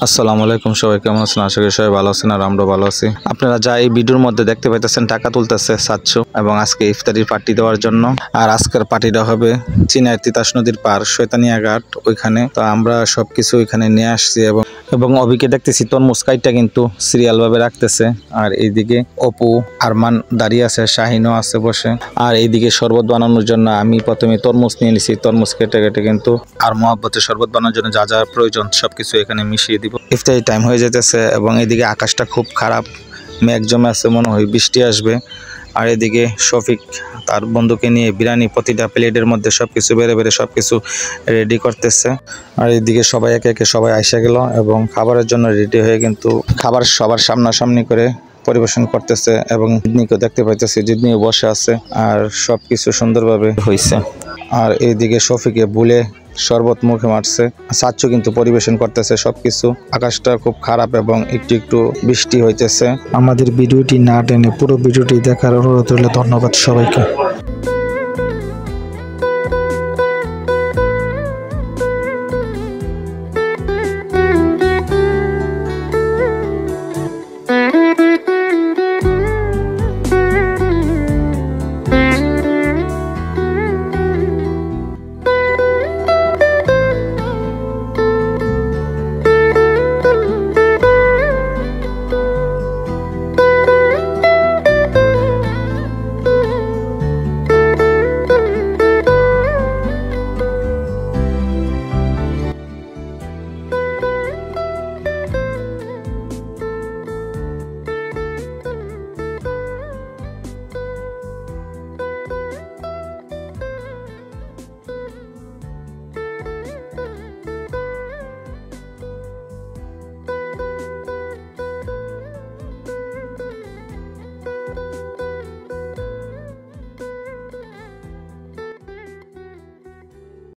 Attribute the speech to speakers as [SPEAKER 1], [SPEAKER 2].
[SPEAKER 1] আসসালামু আলাইকুম, সবাই কেমন আছেন? আশা করি সবাই ভালো আছেন আর আমরা ভালো আছি। আপনারা যা এই ভিডিওর মধ্যে দেখতে পাইতেছেন, টাকা তুলতেছে সাতশো এবং আজকে ইফতারির পার্টি দেওয়ার জন্য। আর আজকের পার্টিটা হবে চীনের তিতাস নদীর পার শয়তানিয়া ঘাট ওইখানে। তো আমরা সবকিছু ওইখানে নিয়ে আসছি এবং অভিকে দেখতেছি তরমুজ কাইটটা কিন্তু সিরিয়াল ভাবে রাখতেছে। আর এইদিকে অপু আরমান দাঁড়িয়ে আছে, শাহিনও আছে বসে। আর এইদিকে শরবত বানানোর জন্য আমি প্রথমে তরমুজ নিয়ে নিছি। তরমুজ কেটে কেটে কিন্তু আর মহব্বতের শরবত বানানোর জন্য যা যা প্রয়োজন সবকিছু এখানে মিশিয়ে দিব। ইফতারি টাইম হয়ে যেতেছে এবং এদিকে আকাশটা খুব খারাপ, মেঘ জমে আছে, মনে হয় বৃষ্টি আসবে। আর এদিকে শফিক তার বন্ধুকে নিয়ে বিরিয়ানি প্রতিটা প্লেটের মধ্যে সবকিছু বেড়ে বেড়ে সবকিছু রেডি করতেছে। আর এদিকে সবাই একে একে সবাই আইসা গেল এবং খাবারের জন্য রেডি হয়ে কিন্তু খাবার সবার সামনাসামনি করে পরিবেশন করতেছে। এবং জিদনিকেও দেখতে পাইতেছি, জিদনিও বসে আছে। আর সবকিছু সুন্দরভাবে হয়েছে। আর এইদিকে শফিকে ভুলে শরবত মুখে মারছে, সাচ্চু কিন্তু পরিবেশন করতেছে সবকিছু। আকাশটা খুব খারাপ এবং একটু একটু বৃষ্টি হইতেছে।
[SPEAKER 2] আমাদের ভিডিওটি না টেনে পুরো ভিডিওটি দেখার অনুরোধ রইল। ধন্যবাদ সবাইকে।